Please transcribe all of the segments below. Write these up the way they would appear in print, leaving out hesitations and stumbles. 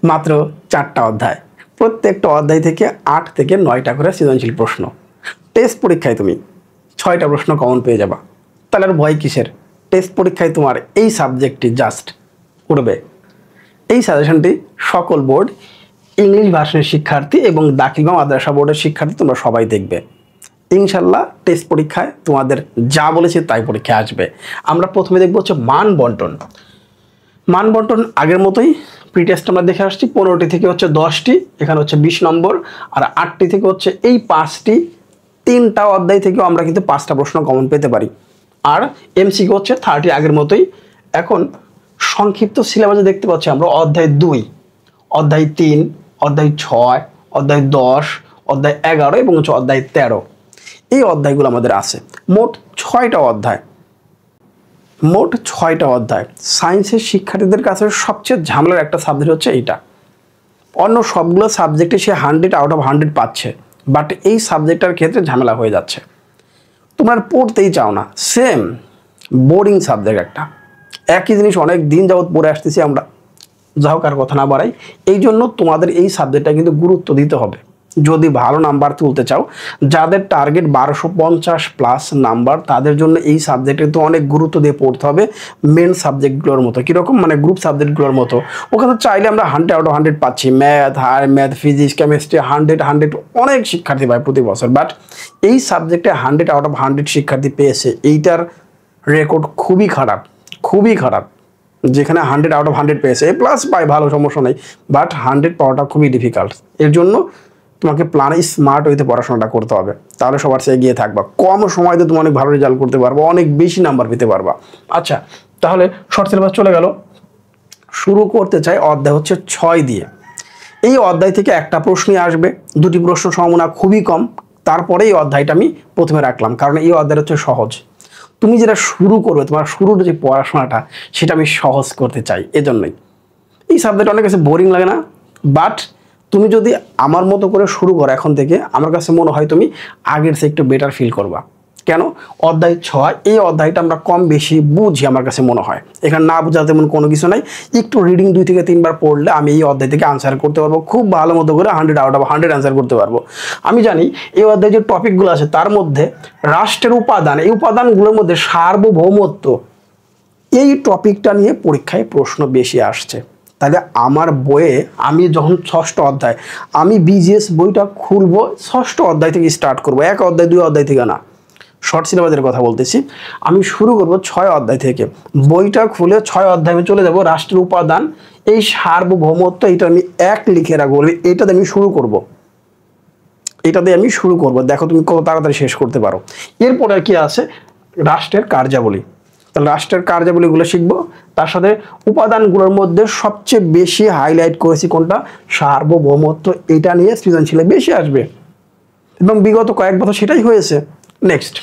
মাত্র 4টা অধ্যায়, প্রত্যেকটা অধ্যায় থেকে 8 থেকে 9টা করে সৃজনশীল প্রশ্ন। টেস্ট পরীক্ষায় তুমি 6টা প্রশ্ন কমন পেয়ে যাবা, তাহলে আর ভয় কিসের? টেস্ট পরীক্ষায় তোমার এই সাবজেক্টটি জাস্ট উঠবে। এই সাজেশনটি সকল বোর্ড, ইংলিশ ভার্সনের শিক্ষার্থী এবং দাখিল বা মাদ্রাসা বোর্ডের শিক্ষার্থী তোমরা সবাই দেখবে। ইনশাল্লাহ টেস্ট পরীক্ষায় তোমাদের যা বলেছে তাই পরীক্ষায় আসবে। আমরা প্রথমে দেখবো হচ্ছে মান বন্টন। মান বন্টন আগের মতোই প্রি টেস্ট আমরা দেখে আসছি। 15টি থেকে হচ্ছে 10টি, এখানে হচ্ছে 20 নম্বর, আর 8টি থেকে হচ্ছে এই 5টি। 3টা অধ্যায় থেকেও আমরা কিন্তু 5টা প্রশ্ন কমন পেতে পারি। আর এমসিকিউ হচ্ছে 30 আগের মতোই। এখন সংক্ষিপ্ত সিলেবাসে দেখতে পাচ্ছি আমরা অধ্যায় 2, অধ্যায় 3, অধ্যায় 6, অধ্যায় 10, অধ্যায় 11 এবং হচ্ছে অধ্যায় 13। এই অধ্যায়গুলো আমাদের আছে। মোট 6টা অধ্যায়। সায়েন্সের শিক্ষার্থীদের কাছে সবচেয়ে ঝামেলার একটা সাবজেক্ট হচ্ছে এইটা। অন্য সবগুলো সাবজেক্টে সে 100 আউট অফ 100 পাচ্ছে, বাট এই সাবজেক্টটার ক্ষেত্রে ঝামেলা হয়ে যাচ্ছে। তোমরা পড়তেই চাও না, সেম বোরিং সাবজেক্ট একটা। একই জিনিস অনেক দিন যাবত পড়ে আসতেছি আমরা, যা হোক আর কথা না বাড়াই। এই জন্য তোমাদের এই সাবজেক্টটা কিন্তু গুরুত্ব দিতে হবে যদি ভালো নাম্বার তুলতে চাও। যাদের টার্গেট 1250 প্লাস নাম্বার, তাদের জন্য এই সাবজেক্টে তো অনেক গুরুত্ব দিয়ে পড়তে হবে। মেন সাবজেক্টগুলোর মতো কীরকম, মানে গ্রুপ সাবজেক্টগুলোর মতো। ওখানে চাইলে আমরা 100 আউট অফ 100 পাচ্ছি, ম্যাথ, ফিজিক্স, কেমিস্ট্রি 100 অনেক শিক্ষার্থী পায় প্রতি বছর। বাট এই সাবজেক্টে 100 আউট অফ 100 শিক্ষার্থী পেয়েছে, এইটার রেকর্ড খুবই খারাপ। যেখানে 100 আউট অফ 100 পেয়েছে, এ প্লাস পায়, ভালো, সমস্যা নেই, বাট 100 পাওয়াটা খুবই ডিফিকাল্ট। এর জন্য তোমাকে প্ল্যানে স্মার্ট হইতে পড়াশোনাটা করতে হবে, তাহলে সবার চেয়ে এগিয়ে থাকবা। কম সময়তে তুমি অনেক ভালো রেজাল্ট করতে পারবা, অনেক বেশি নাম্বার পেতে পারবা। আচ্ছা, তাহলে শর্ট সিলেবাস চলে গেল। শুরু করতে চাই অধ্যায় হচ্ছে 6 দিয়ে। এই অধ্যায় থেকে একটা প্রশ্নই আসবে, 2টি প্রশ্ন সম্ভাবনা খুবই কম। তারপরে এই অধ্যায়টা আমি প্রথমে রাখলাম, কারণ এই অধ্যায় হচ্ছে সহজ। তুমি যেটা শুরু করবে, তোমার শুরুর যে পড়াশোনাটা, সেটা আমি সহজ করতে চাই। এজন্যই এই সাবজেক্ট অনেক কাছে বোরিং লাগে না, বাট তুমি যদি আমার মতো করে শুরু করো এখন থেকে, আমার কাছে মনে হয় তুমি আগের চেয়ে একটু বেটার ফিল করবা। কেন? অধ্যায় 6 এই অধ্যায়টা আমরা কম বেশি বুঝি, আমার কাছে মনে হয়। এখানে না বোঝা তেমন কোনো কিছু নাই। একটু রিডিং 2 থেকে 3 বার পড়লে আমি এই অধ্যায় থেকে আনসার করতে পারবো, খুব ভালো মতো করে 100 আউট অফ 100 আনসার করতে পারবো। আমি জানি এই অধ্যায়ে যে টপিকগুলো আছে তার মধ্যে রাষ্ট্রের উপাদান, এই উপাদানগুলোর মধ্যে সার্বভৌমত্ব, এই টপিকটা নিয়ে পরীক্ষায় প্রশ্ন বেশি আসছে। তাহলে আমার বইয়ে আমি যখন 6ষ্ঠ অধ্যায়, আমি বিজিএস বইটা খুলবো 6ষ্ঠ অধ্যায় থেকে স্টার্ট করবো, 1 অধ্যায় 2 অধ্যায় থেকে না, শর্ট সিলেবাসের কথা বলতেছি। আমি শুরু করব 6 অধ্যায় থেকে। বইটা খুলে 6 অধ্যায়ে চলে যাব, রাষ্ট্রের উপাদান, এই সার্বভৌমত্ব, এটা আমি 1 লিখে রাখবো, এটাতে আমি শুরু করব। দেখো তুমি কত তাড়াতাড়ি শেষ করতে পারো। এরপরে কি আছে? রাষ্ট্রের কার্যাবলী। তাহলে রাষ্ট্রের কার্যাবলীগুলো শিখবো, তার সাথে উপাদানগুলোর মধ্যে সবচেয়ে বেশি হাইলাইট করেছি কোনটা? সার্বভৌমত্ব। এটা নিয়ে সৃজনশীলে বেশি আসবে এবং বিগত কয়েক বছর সেটাই হয়েছে। নেক্সট,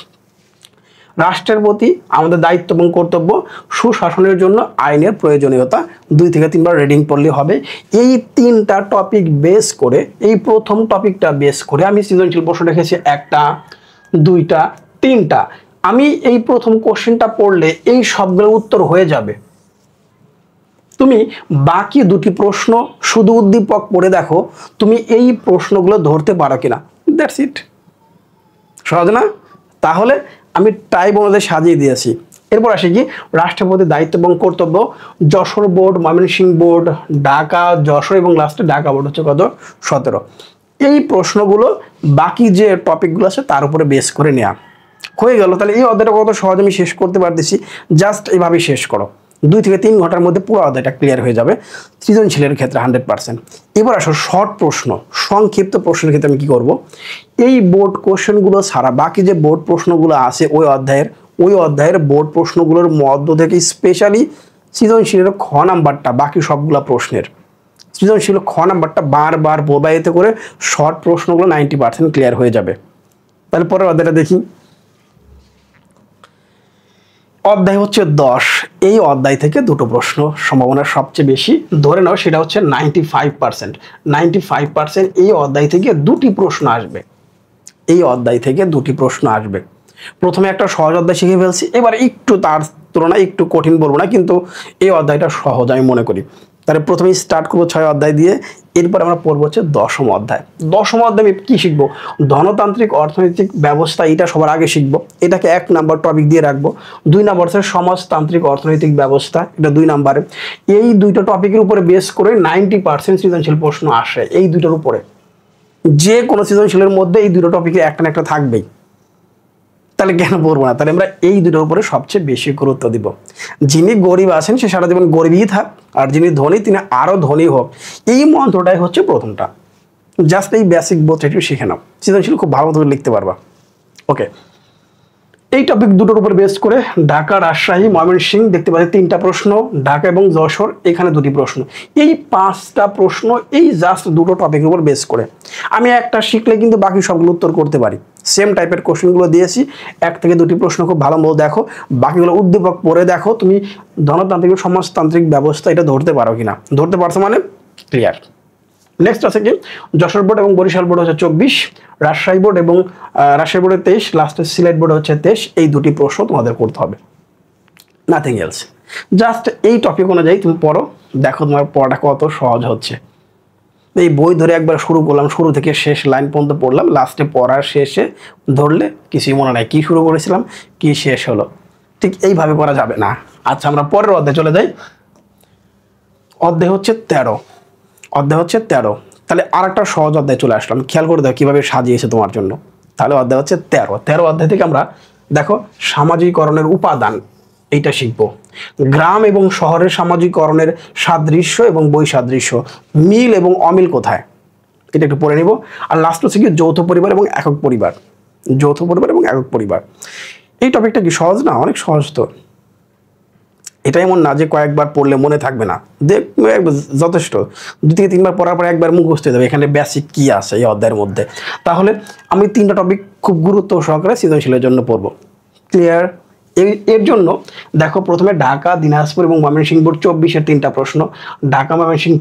রাষ্ট্রের প্রতি আমাদের দায়িত্ব এবং কর্তব্য, সুশাসনের জন্য আইনের প্রয়োজনীয়তা। 2 থেকে 3 বার রিডিং পড়লে হবে। এই 3টা টপিক বেস করে, এই প্রথম টপিকটা বেস করে আমি সৃজনশীল প্রশ্ন রেখেছি 1টা, 2টা, 3টা। আমি এই প্রথম কোশ্চেনটা পড়লে এই সবগুলোর উত্তর হয়ে যাবে। তুমি বাকি 2টি প্রশ্ন শুধু উদ্দীপক পড়ে দেখো, তুমি এই প্রশ্নগুলো ধরতে পারো কিনা। That's it. সহজ না? তাহলে আমি টাইপ অনুযায়ী সাজিয়ে দিয়েছি। এরপর আসে কি? রাষ্ট্রের প্রতি দায়িত্ব এবং কর্তব্য। যশোর বোর্ড, ময়মনসিংহ বোর্ড, ঢাকা, যশোর এবং লাস্টে ঢাকা বোর্ড হচ্ছে কত? 17। এই প্রশ্নগুলো বাকি যে টপিকগুলো আছে তার উপরে বেস করে নেওয়া হয়ে গেল। তাহলে এই অধ্যায়টা কত সহজ আমি শেষ করতে পারতেছি। জাস্ট এইভাবেই শেষ করো, 2 থেকে 3 ঘন্টার মধ্যে পুরো অধ্যায়টা ক্লিয়ার হয়ে যাবে সৃজনশীলের ক্ষেত্রে 100%। এবার আসো শর্ট প্রশ্ন, সংক্ষিপ্ত প্রশ্নের ক্ষেত্রে আমি কি করব? এই বোর্ড কোশ্চেনগুলো ছাড়া বাকি যে বোর্ড প্রশ্নগুলো আছে ওই অধ্যায়ের বোর্ড প্রশ্নগুলোর মধ্য থেকে স্পেশালি সৃজনশীলের খ নাম্বারটা, বাকি সবগুলো প্রশ্নের সৃজনশীল খ নাম্বারটা বারবার পড়বা, এতে করে শর্ট প্রশ্নগুলো 90% ক্লিয়ার হয়ে যাবে। তাহলে পরের অধ্যায়টা দেখি। অধ্যায় হচ্ছে 10। এই অধ্যায় থেকে 2টো প্রশ্ন সম্ভাবনা সবচেয়ে বেশি ধরে নাও, সেটা হচ্ছে 95%। এই অধ্যায় থেকে 2টি প্রশ্ন আসবে। প্রথমে একটা সহজ অধ্যায় শিখে ফেলছি, এবার একটু তার তুলনায় একটু কঠিন বলবো না, কিন্তু এই অধ্যায়টা সহজ আমি মনে করি। তাহলে প্রথমেই স্টার্ট করবো 6 অধ্যায় দিয়ে, এরপর আমরা পড়বো হচ্ছে 10ম অধ্যায়। 10ম অধ্যায় আমি কী শিখবো? ধনতান্ত্রিক অর্থনৈতিক ব্যবস্থা, এটা সবার আগে শিখবো, এটাকে 1 নাম্বার টপিক দিয়ে রাখবো। 2 নাম্বার হচ্ছে সমাজতান্ত্রিক অর্থনৈতিক ব্যবস্থা, এটা 2 নাম্বারে। এই দুইটা টপিকের উপরে বেস করে 90% সৃজনশীল প্রশ্ন আসে এই দুইটার উপরে। যে কোনো সৃজনশীলের মধ্যে এই দুটো টপিকে একটা না একটা থাকবেই, তাহলে কেন পড়বো না? তাহলে আমরা এই দুটোর উপরে সবচেয়ে বেশি গুরুত্ব দিব। যিনি গরিব আছেন সে সারা জীবন গরিবই থাক, আর যিনি ধনী তিনি আরও ধনী হোক, এই মন্ত্রটাই হচ্ছে প্রথমটা। জাস্ট এই বেসিক বোধটা একটু শিখে নাও, সৃজনশীল খুব ভালো মতো লিখতে পারবা। ওকে, এই টপিক দুটোর উপর বেস করে ঢাকা, রাজশাহী, ময়মনসিংহ দেখতে পাচ্ছি 3টা প্রশ্ন, ঢাকা এবং যশোর এখানে 2টি প্রশ্ন। এই 5টা প্রশ্ন এই জাস্ট দুটো টপিকের উপর বেস করে আমি একটা শিখলে কিন্তু বাকি সবগুলো উত্তর করতে পারি। সেম টাইপের কোশ্চেনগুলো দিয়েছি, 1 থেকে 2টি প্রশ্ন খুব ভালো মতো দেখো, বাকিগুলো উদ্দীপক পড়ে দেখো তুমি ধনতান্ত্রিক সমাজতান্ত্রিক ব্যবস্থা এটা ধরতে পারো কিনা। ধরতে পারছো মানে ক্লিয়ার। নেক্সট আছে কি যশোর বোর্ড এবং বরিশাল বোর্ড হচ্ছে 24, রাজশাহী বোর্ড এবং রাজশাহী বোর্ডে 23, লাস্টে সিলেট বোর্ডে হচ্ছে 23। এই 2টি প্রশ্ন তোমাদের করতে হবে, নাথিং এলস। জাস্ট এই টপিক অনুযায়ী তুমি পড়ো, দেখো তোমার পড়াটা কত সহজ হচ্ছে। এই বই ধরে একবার শুরু করলাম, শুরু থেকে শেষ লাইন পর্যন্ত পড়লাম, লাস্টে পড়ার শেষে ধরলে কিছুই মনে নাই কি শুরু করেছিলাম কি শেষ হলো। ঠিক এইভাবে করা যাবে না। আচ্ছা, আমরা পরের অধ্যায়ে চলে যাই। অধ্যায় হচ্ছে 13। অধ্যায় হচ্ছে 13। তাহলে আর একটা সহজ অধ্যায় চলে আসলাম, খেয়াল করে দেখো কীভাবে সাজিয়েছে তোমার জন্য। তাহলে অধ্যায় হচ্ছে 13। 13 অধ্যায় থেকে আমরা দেখো সামাজিকরণের উপাদান এইটা শিখবো। গ্রাম এবং শহরের সামাজিকরণের সাদৃশ্য এবং বৈসাদৃশ্য, মিল এবং অমিল কোথায়, এটা একটু পড়ে নিব। আর লাস্ট হচ্ছে কি যৌথ পরিবার এবং একক পরিবার। যৌথ পরিবার এবং একক পরিবার, এই টপিকটা কি সহজ না? অনেক সহজ তো। এটা এমন না যে কয়েকবার পড়লে মনে থাকবে না, যথেষ্ট 2 থেকে 3বার পড়ার পর একবার মুখস্থ হয়ে যাবে এখানে বেসিক কি আছে এই অধ্যায়ের মধ্যে। তাহলে আমি 3টা টপিক খুব গুরুত্ব সহকারে সৃজনশীলের জন্য পড়বো। ক্লিয়ার? এর জন্য দেখো প্রথমে ঢাকা, দিনাজপুর এবং ময়মনসিংহ বোর্ড 24-এর 3টা প্রশ্ন, ঢাকা ময়মনসিংহ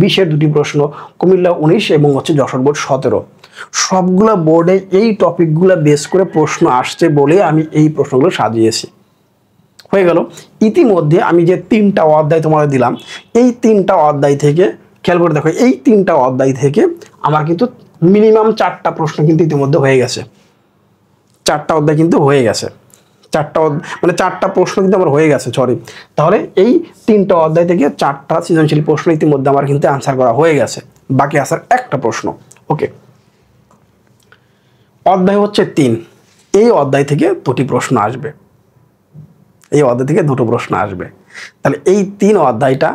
20-এর 2টি প্রশ্ন, কুমিল্লা 19 এবং হচ্ছে যশোর বোর্ড 17। সবগুলো বোর্ডে এই টপিকগুলো বেস করে প্রশ্ন আসছে বলে আমি এই প্রশ্নগুলো সাজিয়েছি। হয়ে গেল। ইতিমধ্যে আমি যে 3টা অধ্যায় তোমাদের দিলাম, এই 3টা অধ্যায় থেকে খেয়াল করে দেখো, এই 3টা অধ্যায় থেকে আমার কিন্তু মিনিমাম 4টা প্রশ্ন কিন্তু ইতিমধ্যে হয়ে গেছে। 4টা অধ্যায় কিন্তু হয়ে গেছে, 4টা প্রশ্ন কিন্তু আমার হয়ে গেছে, সরি। তাহলে এই 3টা অধ্যায় থেকে 4টা সৃজনশীল প্রশ্ন ইতিমধ্যে আমার কিন্তু অ্যান্সার করা হয়ে গেছে, বাকি আসার একটা প্রশ্ন। ওকে, অধ্যায় হচ্ছে 3। এই অধ্যায় থেকে 2টি প্রশ্ন আসবে, এই অধ্যায় থেকে 2টো প্রশ্ন আসবে। তাহলে এই 3 অধ্যায়টা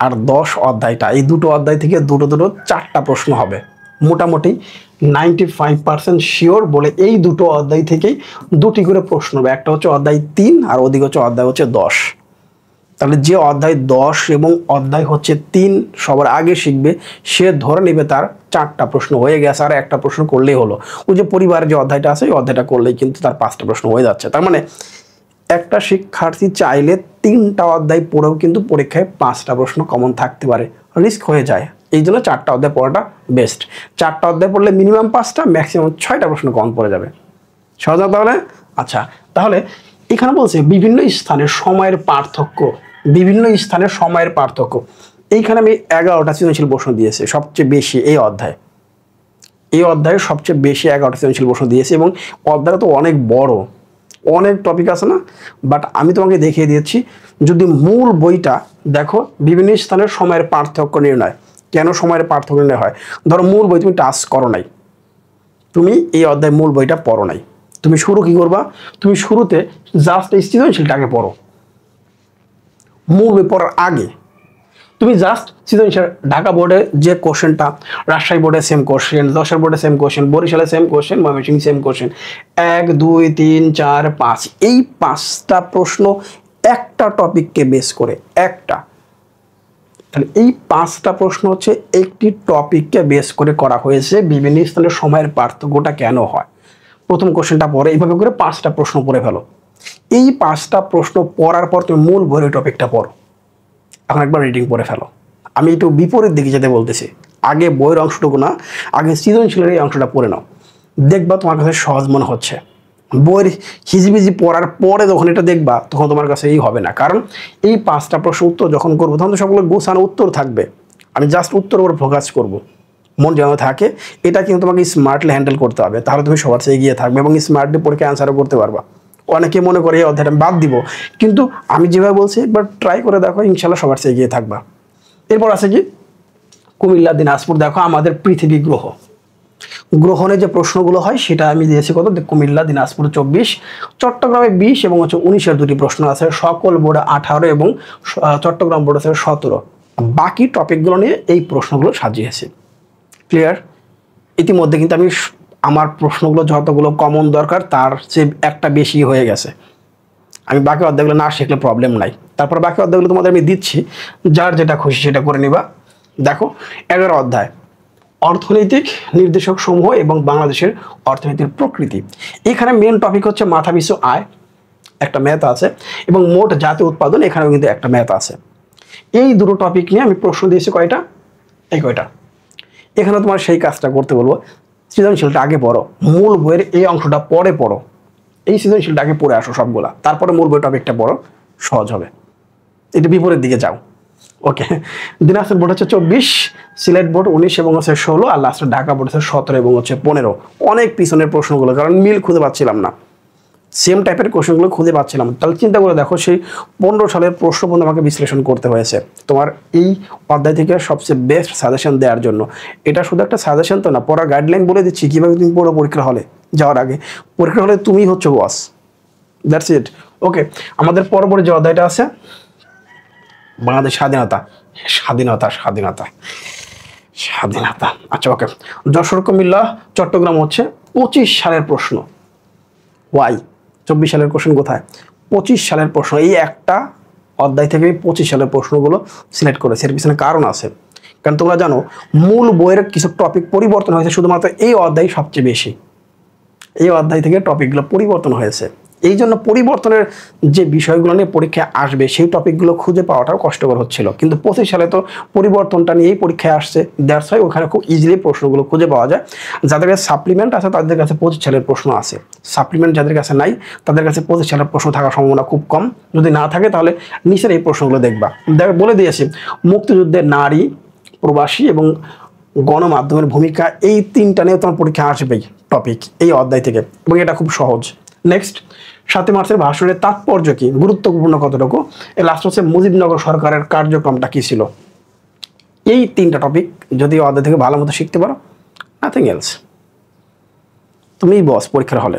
আর 10 অধ্যায়টা, এই 2টো অধ্যায় থেকে 2টো 4টা প্রশ্ন হবে। মোটামুটি 95% শিওর বলে এই 2টো অধ্যায় থেকেই 2টি করে প্রশ্ন হবে। একটা হচ্ছে অধ্যায় 3 আর ওদিকে হচ্ছে অধ্যায় হচ্ছে 10। তাহলে যে অধ্যায় 10 এবং অধ্যায় হচ্ছে 3 সবার আগে শিখবে সে ধরে নেবে তার 4টা প্রশ্ন হয়ে গেছে, আর একটা প্রশ্ন করলেই হলো। ওই যে পরিবারের যে অধ্যায়টা আছে ওই অধ্যায়টা করলেই কিন্তু তার 5টা প্রশ্ন হয়ে যাচ্ছে। তার মানে একটা শিক্ষার্থী চাইলে 3টা অধ্যায় পড়েও কিন্তু পরীক্ষায় 5টা প্রশ্ন কমন থাকতে পারে, রিস্ক হয়ে যায়। এই জন্য 4টা অধ্যায় পড়াটা বেস্ট। 4টা অধ্যায় পড়লে মিনিমাম 5টা, ম্যাক্সিমাম 6টা প্রশ্ন কমন পড়ে যাবে। সহজ না তাহলে? আচ্ছা, তাহলে এখানে বলছে বিভিন্ন স্থানের সময়ের পার্থক্য, বিভিন্ন স্থানের সময়ের পার্থক্য। এইখানে আমি 11টা সৃজনশীল প্রশ্ন দিয়েছি, সবচেয়ে বেশি এই অধ্যায়ে। এই অধ্যায়ে সবচেয়ে বেশি 11টা সৃজনশীল প্রশ্ন দিয়েছি এবং অধ্যায়টা তো অনেক বড়, অনেক টপিক আছে না। বাট আমি তোমাকে দেখিয়ে দিয়েছি, যদি মূল বইটা দেখো বিভিন্ন স্থানের সময়ের পার্থক্য নির্ণয়, কেন সময়ের পার্থক্য নির্ণয় হয়। ধরো মূল বই তুমি টাচ করো নাই, তুমি এই অধ্যায় মূল বইটা পড়ো নাই, তুমি শুরু কি করবা? তুমি শুরুতে জাস্ট এই সৃজনশীলটাকে পড়ো। মূল বই পড়ার আগে তুমি জাস্ট সৃজনশীল, ঢাকা বোর্ডে যে কোশ্চেনটা, রাজশাহী বোর্ডে সেম কোশ্চেন, যশোর বোর্ডে সেম কোশ্চেন, বরিশালে same question, Mymensingh same question, 1 2 3 4 5, এই 5টা প্রশ্ন একটা টপিককে বেস করে, একটা। তাহলে এই 5টা প্রশ্ন হচ্ছে একটি টপিককে বেস করে করা হয়েছে। বিভিন্ন স্থানের সময়ের পার্থক্যটা কেন হয়, প্রথম কোশ্চেনটা পড়ে এইভাবে করে 5টা প্রশ্ন পড়ে ফেলো। এই 5টা প্রশ্ন পড়ার পর তুমি মূল বইয়ের টপিকটা পড়ো। এখন একবার রিডিং পড়ে ফেলো। আমি একটু বিপরীত দিকে যেতে বলতেছি, আগে বইয়ের অংশটুকু না, আগে সৃজনশীলের এই অংশটা পড়ে নাও, দেখবা তোমার কাছে সহজ মনে হচ্ছে। বইয়ের হিজিবিজি পড়ার পরে যখন এটা দেখবা তখন তোমার কাছে এই হবে না, কারণ এই 5টা প্রশ্ন উত্তর যখন করবো তখন তো সবগুলো গোছানো উত্তর থাকবে। আমি জাস্ট উত্তর উপর ফোকাস করব, মন যেন থাকে। এটা কিন্তু তোমাকে স্মার্টলি হ্যান্ডেল করতে হবে, তাহলে তুমি সবার চেয়ে এগিয়ে থাকবে এবং স্মার্টলি পরীক্ষা অ্যান্সারও করতে পারবা। অনেকে মনে করে এই অধ্যায়টা বাদ দিব, কিন্তু আমি যেভাবে বলছি একবার ট্রাই করে দেখো, ইনশাল্লাহ সবার চেয়ে এগিয়ে থাকবা। এরপর আছে কি কুমিল্লা দিনাজপুর, দেখো আমাদের পৃথিবী গ্রহ গ্রহণে যে প্রশ্নগুলো হয় সেটা আমি দিয়েছি কত, কুমিল্লা দিনাজপুর 24, চট্টগ্রামে 20 এবং 19-এর দুটি প্রশ্ন আছে, সকল বোর্ডে 18 এবং চট্টগ্রাম বোর্ডে আছে 17। বাকি টপিকগুলো নিয়ে এই প্রশ্নগুলো সাজিয়েছি। ক্লিয়ার? ইতিমধ্যে কিন্তু আমি আমার প্রশ্নগুলো যতগুলো কমন দরকার তার চেয়ে একটা বেশি হয়ে গেছে। আমি বাকি অধ্যায়গুলো না শিখলে প্রবলেম নাই, তারপর বাকি অধ্যায়গুলো তোমাদের আমি দিচ্ছি, যার যেটা খুশি সেটা করে নিবা। দেখো 11 অধ্যায় অর্থনৈতিক নির্দেশক সমূহ এবং বাংলাদেশের অর্থনীতির প্রকৃতি। এখানে মেন টপিক হচ্ছে মাথাপিছু আয়, একটা ম্যাথ আছে, এবং মোট জাতীয় উৎপাদন, এখানেও কিন্তু একটা ম্যাথ আছে। এই দুটো টপিক নিয়ে আমি প্রশ্ন দিয়েছি কয়টা, এই কয়টা। এখানে তোমার সেই কাজটা করতে বলবো, সৃজনশীলটা আগে পড়ো, মূল বইয়ের এই অংশটা পরে পড়ো, এই সৃজনশীলটা আগে পড়ে আসো সবগুলা, তারপরে মূল বই টপিকটা পড়ো, সহজ হবে। এটা বিপরীত দিকে যাও। ওকে, দিনাজপুর বোর্ড হচ্ছে 24, সিলেট বোর্ড 19 এবং 16, আর লাস্টে ঢাকা বোর্ড হচ্ছে 17 এবং 15। অনেক পিছনের প্রশ্নগুলো, কারণ মিল খুঁজে পাচ্ছিলাম না, সেম টাইপের কোশ্চেনগুলো খুঁজে পাচ্ছিলাম। তাহলে চিন্তা করে দেখো, সেই 15 সালের প্রশ্ন পর্যন্ত আমাকে বিশ্লেষণ করতে হয়েছে তোমার এই অধ্যায় থেকে সবচেয়ে বেস্ট সাজেশন দেওয়ার জন্য। এটা শুধু একটা সাজেশন তো না, পড়ার গাইডলাইন বলে দিচ্ছি কীভাবে তুমি পড়ো পরীক্ষার হলে যাওয়ার আগে। পরীক্ষার হলে তুমিই হচ্ছে বস, দ্যাটস ইট। ওকে, আমাদের পরবর্তী যে অধ্যায়টা আছে বাংলাদেশ স্বাধীনতা, স্বাধীনতা স্বাধীনতা স্বাধীনতা। আচ্ছা ওকে, যশোর কুমিল্লা চট্টগ্রাম হচ্ছে 25 সালের প্রশ্ন। ওয়াই 24 সালের কোশ্চেন কোথায়? 25 সালের প্রশ্ন। এই একটা অধ্যায় থেকে 25 সালের প্রশ্নগুলো সিলেক্ট করেছে, এর পিছনে কারণ আছে। কারণ তোমরা জানো মূল বইয়ের কিছু টপিক পরিবর্তন হয়েছে, শুধুমাত্র এই অধ্যায় সবচেয়ে বেশি, এই অধ্যায় থেকে টপিকগুলো পরিবর্তন হয়েছে। এই জন্য পরিবর্তনের যে বিষয়গুলো নিয়ে পরীক্ষায় আসবে সেই টপিকগুলো খুঁজে পাওয়াটাও কষ্টকর হচ্ছিল, কিন্তু 25 সালে তো পরিবর্তনটা নিয়েই পরীক্ষায় আসছে, দ্যাটস ওয়াই ওখানে খুব ইজিলি প্রশ্নগুলো খুঁজে পাওয়া যায়। যাদের কাছে সাপ্লিমেন্ট আছে তাদের কাছে 25 সালের প্রশ্ন আছে, সাপ্লিমেন্ট যাদের কাছে নাই তাদের কাছে 25 সালের প্রশ্ন থাকার সম্ভাবনা খুব কম। যদি না থাকে তাহলে নিচের এই প্রশ্নগুলো দেখবা, বলে দিয়েছি মুক্তিযুদ্ধে নারী, প্রবাসী এবং গণমাধ্যমের ভূমিকা, এই 3টা নিয়ে তোমার পরীক্ষা আসবেই টপিক এই অধ্যায় থেকে, এবং এটা খুব সহজ। নেক্সট 7 মার্চের ভাষণের তাৎপর্য কি, গুরুত্বপূর্ণ কতটুকু, এই লাস্ট হচ্ছে মুজিবনগর সরকারের কার্যক্রমটা কি ছিল। এই 3টা টপিক যদি অধ্যায় থেকে ভালো মতো শিখতে পারো, নাথিং এলস, তুমিই বস পরীক্ষার হলে।